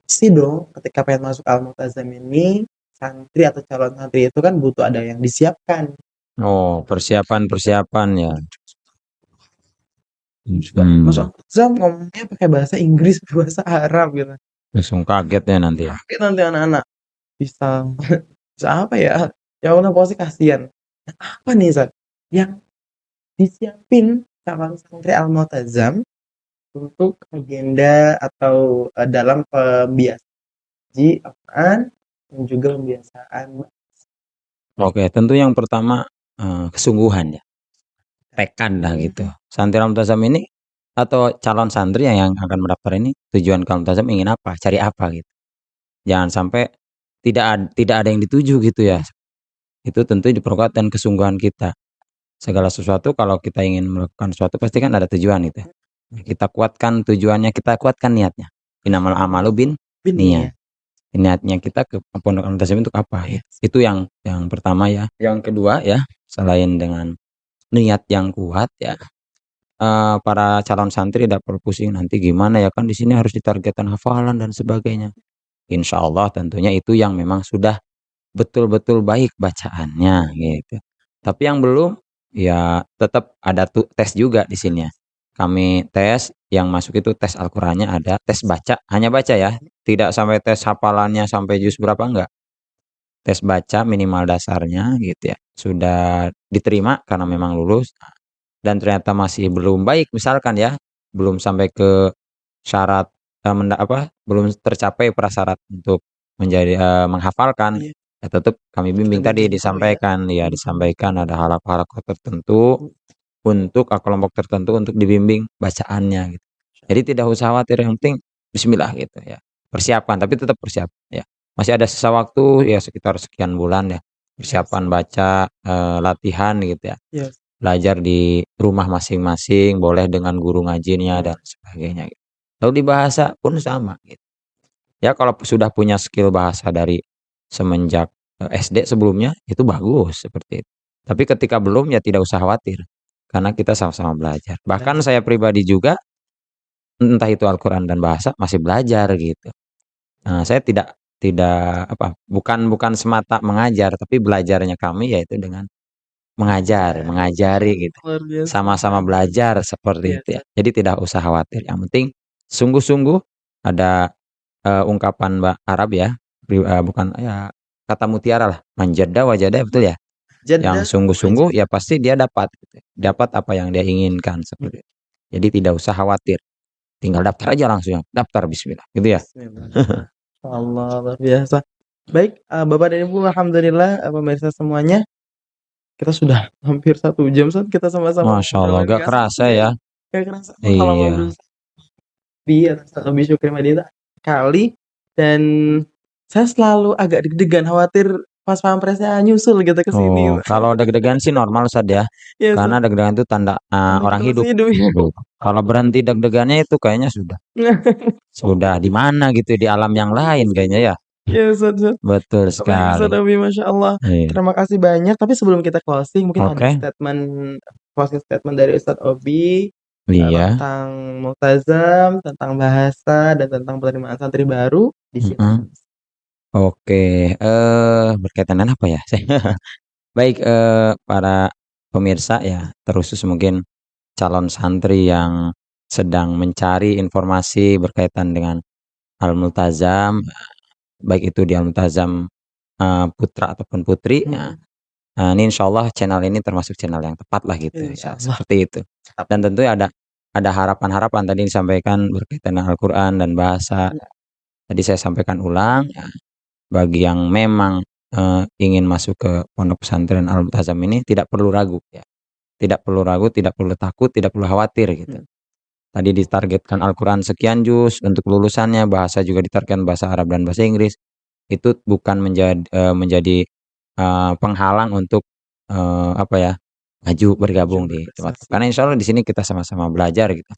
pasti dong ketika pengen masuk Al-Multazam ini santri atau calon santri itu kan butuh ada yang disiapkan. Oh, persiapan ya. Masuk Al-Multazam ngomongnya pakai bahasa Inggris, bahasa Arab gitu. Langsung kaget ya nanti ya. Kaget nanti anak-anak bisa apa ya? Ya Allah pasti kasihan. Nah, apa nih Zat yang disiapin calon santri Al-Multazam untuk agenda atau dalam pembiasaan Al-Quran dan juga pembiasaan. Oke, tentu yang pertama kesungguhan ya, tekad lah gitu. Santri Al-Multazam ini atau calon santri yang akan mendaftar ini tujuan ke Al-Multazam ingin apa, cari apa gitu. Jangan sampai tidak ada yang dituju gitu ya. Itu tentu diperkuat dan kesungguhan kita. Segala sesuatu kalau kita ingin melakukan sesuatu pasti kan ada tujuan gitu. Kita kuatkan tujuannya, kita kuatkan niatnya. Innamal a'malu binniyat. Niatnya kita ke pondok Al-Multazam untuk apa? Itu yang pertama ya. Yang kedua ya, selain dengan niat yang kuat ya, para calon santri tidak perlu pusing nanti gimana ya kan di sini harus ditargetkan hafalan dan sebagainya. Insya Allah tentunya itu yang memang sudah betul-betul baik bacaannya gitu. Tapi yang belum ya tetap ada tes juga di sini ya. Kami tes yang masuk itu tes Al-Qur'annya ada, tes baca, hanya baca ya. Tidak sampai tes hafalannya sampai juz berapa enggak. Tes baca minimal dasarnya gitu ya. Sudah diterima karena memang lulus dan ternyata masih belum baik misalkan ya, belum sampai ke syarat belum tercapai prasyarat untuk menjadi menghafalkan. Ya tetap kami bimbing tadi disampaikan ya disampaikan ada halakoh tertentu untuk kelompok tertentu untuk dibimbing bacaannya gitu. Jadi tidak usah khawatir yang penting bismillah gitu ya. Persiapkan tapi tetap persiapan ya. Masih ada sisa waktu ya sekitar sekian bulan ya. Persiapan baca latihan gitu ya. Belajar di rumah masing-masing, boleh dengan guru ngajinya dan sebagainya gitu. Lalu di bahasa pun sama gitu. Ya kalau sudah punya skill bahasa dari semenjak SD sebelumnya itu bagus seperti itu. Tapi ketika belum ya tidak usah khawatir karena kita sama-sama belajar. Bahkan saya pribadi juga entah itu Al-Quran dan bahasa masih belajar gitu. Nah, saya tidak bukan semata mengajar tapi belajarnya kami yaitu dengan mengajari gitu. Sama-sama belajar seperti itu ya. Jadi tidak usah khawatir. Yang penting sungguh-sungguh ada ungkapan Arab ya, bukan ya kata mutiara lah, manjada wajada betul ya. Yang sungguh-sungguh ya pasti dia dapat gitu. Dapat apa yang dia inginkan seperti itu. Jadi tidak usah khawatir. Tinggal daftar aja langsung, daftar bismillah gitu ya. Allah luar biasa. Baik, Bapak dan Ibu, alhamdulillah pemirsa semuanya. Kita sudah hampir 1 jam kita sama-sama. Masya Allah, gak kerasa ya. Gak kerasa. Kalau ngobrol lebih syukur Madinah kali dan saya selalu agak deg-degan khawatir pas pampresnya nyusul gitu ke sini. Oh, kalau deg-degan sih normal Ustaz ya. Karena deg-degan itu tanda orang hidup. Kalau berhenti deg-degannya itu kayaknya sudah di mana gitu di alam yang lain kayaknya ya. Iya, Ustaz. Betul Baik, Ustaz sekali. Abi, Masya Allah. Iya. Terima kasih banyak. Tapi sebelum kita closing, mungkin ada Oke. closing statement dari Ustaz Obi Iya. tentang multazam, tentang bahasa, dan tentang penerimaan santri baru. Silakan. Oke, berkaitan dengan apa ya? Baik, para pemirsa ya, terkhusus mungkin calon santri yang sedang mencari informasi berkaitan dengan Al-Multazam, baik itu di Al-Multazam putra ataupun putri. Nah, ini insyaallah channel ini termasuk channel yang tepat lah gitu ya, Insyaallah. seperti itu. Dan tentunya ada harapan-harapan tadi disampaikan berkaitan dengan Al-Quran dan bahasa. Tadi saya sampaikan ulang, ya, bagi yang memang ingin masuk ke pondok pesantren Al-Multazam ini tidak perlu ragu ya. Tidak perlu ragu, tidak perlu takut, tidak perlu khawatir gitu. Tadi ditargetkan Al-Quran sekian juz untuk lulusannya, bahasa juga ditargetkan bahasa Arab dan bahasa Inggris. Itu bukan menjadi penghalang untuk apa ya, maju bergabung di tempat. Karena insya Allah di sini kita sama-sama belajar gitu.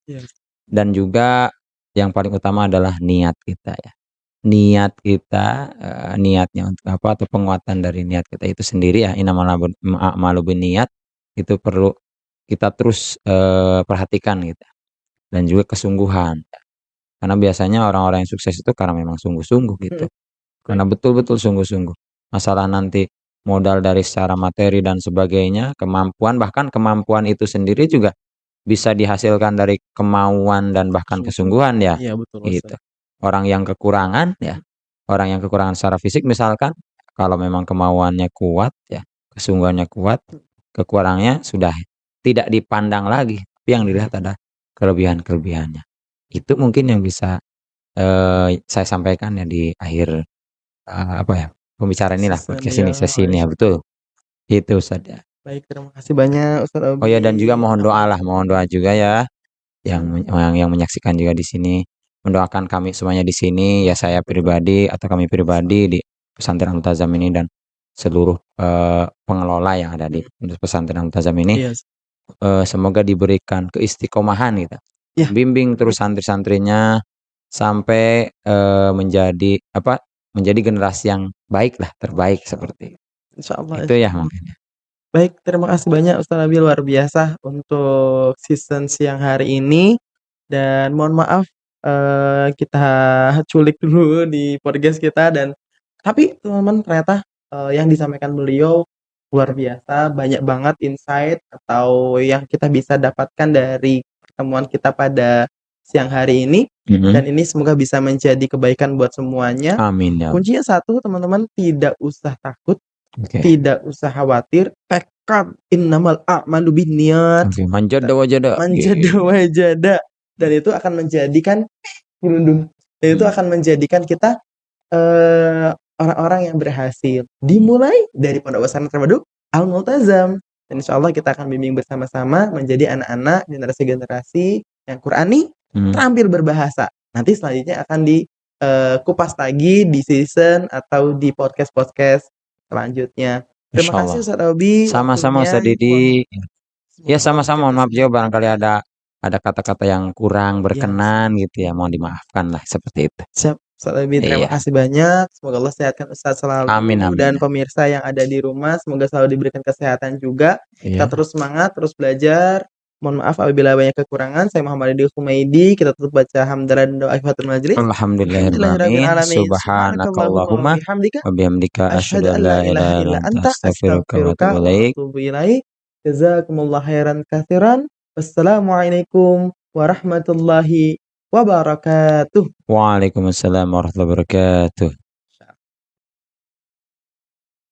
Dan juga yang paling utama adalah niat kita ya. Niat kita, niatnya untuk apa, atau penguatan dari niat kita itu sendiri ya, innamal a'malu binniyat, itu perlu kita terus perhatikan gitu. Dan juga kesungguhan. Karena biasanya orang-orang yang sukses itu karena memang sungguh-sungguh gitu. Karena betul-betul sungguh-sungguh. Masalah nanti modal dari secara materi dan sebagainya, kemampuan, bahkan kemampuan itu sendiri juga bisa dihasilkan dari kemauan dan bahkan kesungguhan ya. Iya, betul. Gitu. Orang yang kekurangan ya, orang yang kekurangan secara fisik misalkan, kalau memang kemauannya kuat ya, kesungguhannya kuat, kekurangannya sudah tidak dipandang lagi, tapi yang dilihat ada kelebihan-kelebihannya. Itu mungkin yang bisa saya sampaikan ya di akhir apa ya, pembicaraan inilah, podcast ini, sesi ini ya, betul. Itu Ustaz ya. Baik, terima kasih banyak Ustaz Obi. Oh ya, dan juga mohon doa juga ya yang menyaksikan juga di sini, mendoakan kami semuanya di sini ya, saya pribadi atau kami pribadi di pesantren Al-Multazam ini dan seluruh pengelola yang ada di pesantren Al-Multazam ini. Semoga diberikan keistiqomahan gitu. Bimbing terus santri-santrinya sampai menjadi generasi yang baik lah, terbaik seperti itu. Insyaallah. Itu ya mungkin. Baik, terima kasih banyak Ustaz Nabil, luar biasa untuk season siang hari ini. Dan mohon maaf kita culik dulu di podcast kita, dan tapi teman-teman ternyata yang disampaikan beliau luar biasa, banyak banget insight atau yang kita bisa dapatkan dari pertemuan kita pada siang hari ini. Dan ini semoga bisa menjadi kebaikan buat semuanya. Amin ya. Kuncinya satu, teman-teman, tidak usah takut. Tidak usah khawatir, tekad, innamal a'malu binniyat. Manjada wajada. Dan itu akan menjadikan dan itu akan menjadikan kita orang-orang yang berhasil. Dimulai dari pondok pesantren terpadu Al-Multazam. Dan insyaallah kita akan bimbing bersama-sama menjadi anak-anak generasi-generasi yang Qur'ani, terampil berbahasa. Nanti selanjutnya akan dikupas lagi di season atau di podcast-podcast selanjutnya. Terima kasih Ustaz Obi. Sama-sama Ustaz Didi. Ya sama-sama, mohon maaf juga barangkali ada kata-kata yang kurang berkenan gitu ya, mohon dimaafkan lah seperti itu. Siap, Ustaz Obi, terima kasih banyak. Semoga Allah sehatkan Ustaz selalu. Amin. Dan pemirsa yang ada di rumah, semoga selalu diberikan kesehatan juga. Kita terus semangat, terus belajar. Mohon maaf apabila banyak kekurangan. Saya Muhammad Adi Humaydi. Kita tutup baca hamdalah dan doa ifatul majlis. Alhamdulillahirabbil alamin. Subhanakallahumma wa bihamdika asyhadu an la ilaha illa anta astaghfiruka wa atubu ilaik. Jazakumullah khairan katsiran. Wassalamualaikum warahmatullahi wabarakatuh. Waalaikumsalam warahmatullahi wabarakatuh.